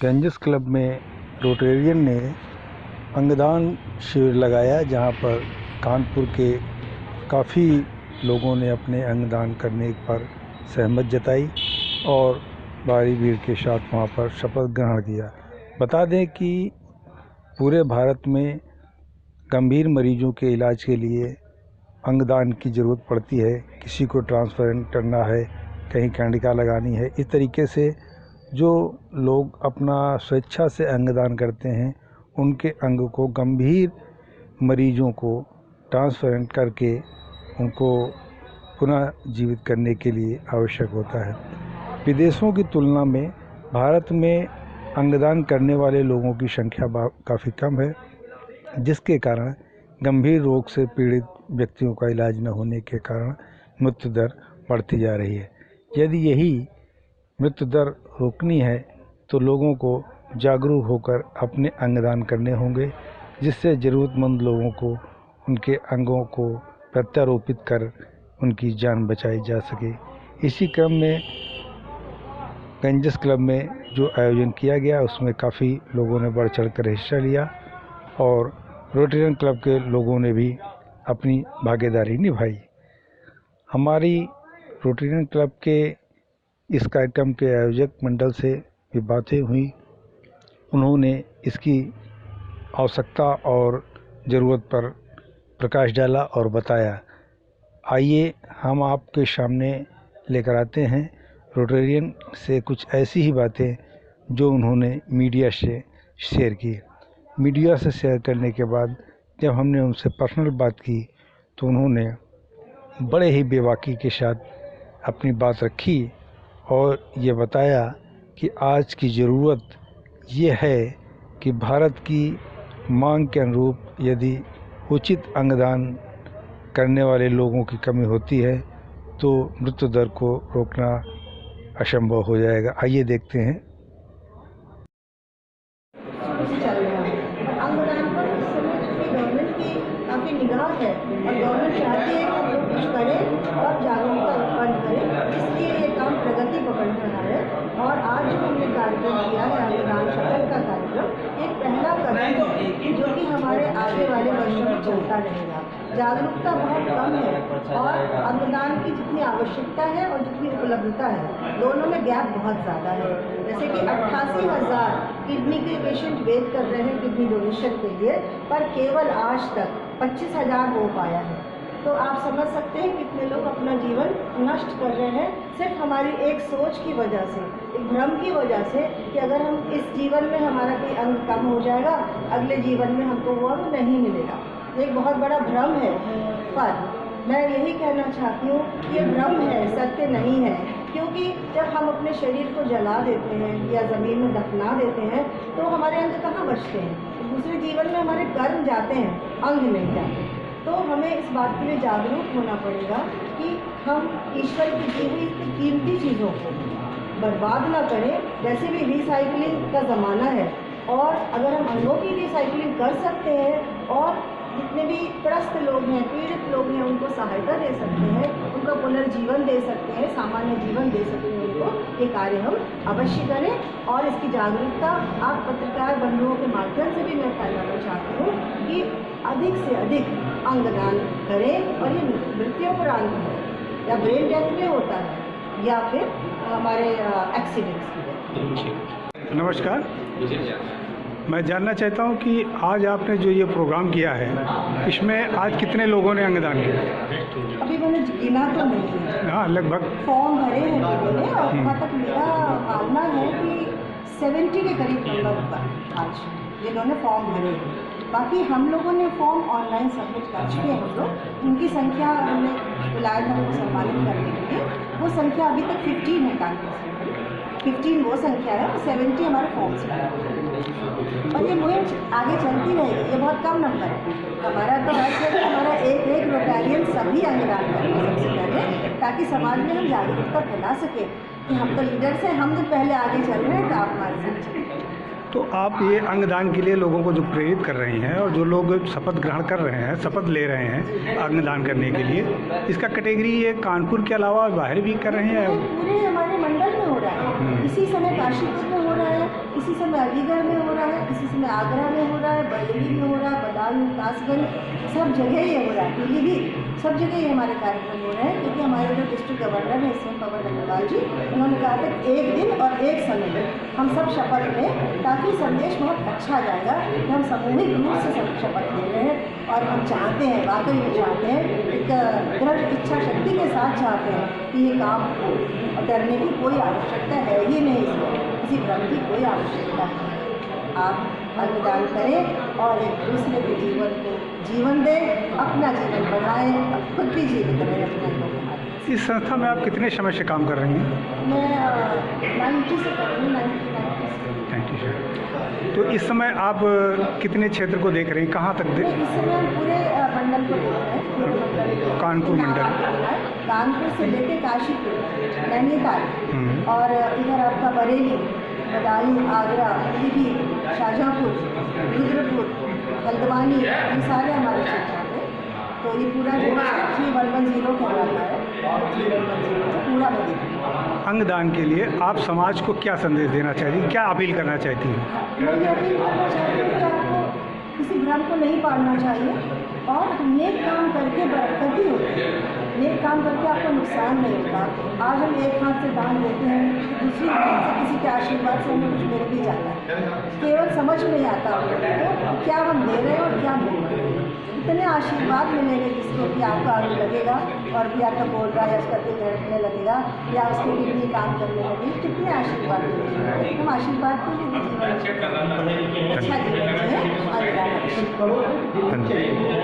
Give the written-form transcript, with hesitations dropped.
गंजस club में Rotarian ने अंगदान शिविर लगाया, जहां पर कानपुर के काफ़ी लोगों ने अपने अंगदान करने पर सहमत जताई और भारी भीड़ के साथ वहां पर शपथ ग्रहण किया। बता दें कि पूरे भारत में गंभीर मरीजों के इलाज के लिए अंगदान की ज़रूरत पड़ती है। किसी को ट्रांसप्लांट करना है, कहीं कर्णिका लगानी है, इस तरीके से जो लोग अपना स्वेच्छा से अंगदान करते हैं उनके अंग को गंभीर मरीजों को ट्रांसप्लांट करके उनको पुनः जीवित करने के लिए आवश्यक होता है। विदेशों की तुलना में भारत में अंगदान करने वाले लोगों की संख्या काफ़ी कम है, जिसके कारण गंभीर रोग से पीड़ित व्यक्तियों का इलाज न होने के कारण मृत्यु दर बढ़ती जा रही है। यदि यही मृत्यु दर रोकनी है तो लोगों को जागरूक होकर अपने अंगदान करने होंगे, जिससे ज़रूरतमंद लोगों को उनके अंगों को प्रत्यारोपित कर उनकी जान बचाई जा सके। इसी क्रम में गंजस क्लब में जो आयोजन किया गया उसमें काफ़ी लोगों ने बढ़ चढ़ कर हिस्सा लिया और रोटेरियन क्लब के लोगों ने भी अपनी भागीदारी निभाई। हमारी रोटेरियन क्लब के इस कार्यक्रम के आयोजक मंडल से भी बातें हुई। उन्होंने इसकी आवश्यकता और ज़रूरत पर प्रकाश डाला और बताया। आइए हम आपके सामने लेकर आते हैं रोटेरियन से कुछ ऐसी ही बातें जो उन्होंने मीडिया से शेयर की। मीडिया से शेयर करने के बाद जब हमने उनसे पर्सनल बात की तो उन्होंने बड़े ही बेबाकी के साथ अपनी बात रखी और ये बताया कि आज की ज़रूरत ये है कि भारत की मांग के अनुरूप यदि उचित अंगदान करने वाले लोगों की कमी होती है तो मृत्यु दर को रोकना असंभव हो जाएगा। आइए देखते हैं। अंगदान पर इस समय चूँकि गवर्नमेंट की काफ़ी निगाह है और गवर्नमेंट चाहती है कि हम लोग कुछ करें और जागरूकता उत्पन्न करें, इसलिए ये काम प्रगति पकड़ रहा है। और आज जो हमने कार्यक्रम किया है अंगदान शिविर का कार्यक्रम, एक पहला कदम है जो कि हमारे आगे वाले वर्षों में चलता रहेगा। जागरूकता बहुत कम है और अंगदान की जितनी आवश्यकता है और जितनी उपलब्धता है दोनों में गैप बहुत ज़्यादा है। जैसे कि 88,000 किडनी के पेशेंट वेट कर रहे हैं किडनी डोनेशन के लिए, पर केवल आज तक 25,000 हो पाया है। तो आप समझ सकते हैं कितने लोग अपना जीवन नष्ट कर रहे हैं सिर्फ हमारी एक सोच की वजह से, एक भ्रम की वजह से कि अगर हम इस जीवन में हमारा कोई अंग कम हो जाएगा, अगले जीवन में हमको वो अंग नहीं मिलेगा। एक बहुत बड़ा भ्रम है। पर मैं यही कहना चाहती हूँ कि ये भ्रम है, सत्य नहीं है। क्योंकि जब हम अपने शरीर को जला देते हैं या ज़मीन में दफना देते हैं तो हमारे अंग कहाँ बचते हैं? दूसरे जीवन में हमारे कर्म जाते हैं, अंग नहीं जाते। तो हमें इस बात के लिए जागरूक होना पड़ेगा कि हम ईश्वर की दी हुई कीमती चीज़ों को बर्बाद ना करें। वैसे भी रिसाइकलिंग का ज़माना है और अगर हम अंगों की रिसाइकलिंग कर सकते हैं और जितने भी त्रस्त लोग हैं, पीड़ित लोग हैं, उनको सहायता दे सकते हैं, उनका पुनर्जीवन दे सकते हैं, सामान्य जीवन दे सकते हैं उनको, ये कार्य हम अवश्य करें। और इसकी जागरूकता आप पत्रकार बंधुओं के माध्यम से भी मैं फैलाना चाहती हूँ कि अधिक से अधिक अंगदान करें। और ये मृत्युपरांत है या ब्रेन डेथ में होता है या फिर हमारे एक्सीडेंट्स की। नमस्कार, मैं जानना चाहता हूं कि आज आपने जो ये प्रोग्राम किया है इसमें आज कितने लोगों ने अंगदान किया? अभी मैंने गिना तो नहीं है। हाँ, लगभग फॉर्म भरे हैं लोगों ने और वहाँ तक मेरा मानना है कि 70 के करीब नंबर होगा आज जिन्होंने फॉर्म भरे हैं। बाकी हम लोगों ने फॉर्म ऑनलाइन सबमिट कर चुके हैं। हम लोग उनकी संख्या हमने बुलाया था उनको सम्मानित करने के लिए। वो संख्या अभी तक 15 है। कांग्रेस में 15 वो संख्या है और 70 हमारे फॉर्म से और ये मुहिम आगे चलती रहेगी। ये बहुत कम नंबर है हमारा। तो ऐसे हमारा एक रोटेरियन सभी अंगदान करें सबसे पहले, ताकि समाज में हम जागरूकता फैला सकें कि हम तो लीडर्स हैं, हम तो पहले आगे चल रहे हैं, तो आप हमारे साथ चलें। तो आप ये अंगदान के लिए लोगों को जो प्रेरित कर रही हैं और जो लोग शपथ ग्रहण कर रहे हैं, शपथ ले रहे हैं अंगदान करने के लिए, इसका कैटेगरी ये कानपुर के अलावा बाहर भी कर रहे हैं? पूरे हमारे मंडल में हो रहा है। इसी समय काशीपुर में हो रहा है, इसी समय अलीगढ़ में हो रहा है, इसी समय आगरा में हो रहा है, बरेली में हो रहा है, बदायूं, कासगंज, सब जगह ये हो रहा है। पीलीभीत, सब जगह ये हमारे कार्यक्रम हो रहे हैं, क्योंकि हमारे जो डिस्ट्रिक्ट गवर्नर हैं इसमें पवन अग्रवाल जी, उन्होंने कहा था कि एक दिन और एक समय हम सब शपथ लें, ताकि संदेश बहुत अच्छा जाएगा कि हम सामूहिक रूप से सब शपथ ले रहे हैं। और हम चाहते हैं, वाकई में चाहते हैं, एक दृढ़ इच्छा शक्ति के साथ चाहते हैं कि ये काम हो, और डरने की कोई आवश्यकता है ही नहीं, इसमें किसी भ्रम की कोई आवश्यकता नहीं। आप अंगदान करें और एक दूसरे के जीवन को जीवन दें, अपना जीवन बढ़ाएं, और खुद भी जीवित रहें अपने लोगों के। इस संस्था में आप कितने समय से काम कर रही हैं? मैं 90 से कर रही हूँ, 90 थैंक यू सर। तो इस समय आप कितने क्षेत्र को देख रहे हैं, कहाँ तक देख? इस समय हम पूरे मंडल को देख रहे हैं, पूरे मंडल, कानपुर मंडल, कानपुर से लेके काशीपुर, नैनीताल, और इधर आपका बरेली, बदायूं, आगरा, पीलीभीत, शाहजहाँपुर, रुद्रपुर, हल्द्वानी, ये सारे हमारे क्षेत्र हैं। तो ये पूरा जो 3110 कहलाता है, 3110 पूरा बदल। अंगदान के लिए आप समाज को क्या संदेश देना चाहती हैं, क्या अपील करना चाहती हैं? मैं ये अपील करना चाहती हूँ कि आपको किसी भ्रम को नहीं पालना चाहिए, और नेक काम करके बरकत ही होती है। नेक काम करके आपको नुकसान नहीं होता। आज हम एक हाथ से दान देते हैं, तो दूसरी हाथ से किसी के आशीर्वाद से हमें कुछ मिल भी जाता है। केवल समझ में नहीं आता हम लोगों को क्या हम दे रहे हैं और क्या मिल रहे हैं। इतने आशीर्वाद मिलेंगे जिसको कि आपका आगे लगेगा, और भी आपका बोल रहा है, उसका दिल धड़कने लगेगा, या उसके किडनी काम करने लगेगी। कितने आशीर्वाद मिलेंगे, हम आशीर्वाद को भी जीवन अच्छा जीवन जिए, धन्यवाद।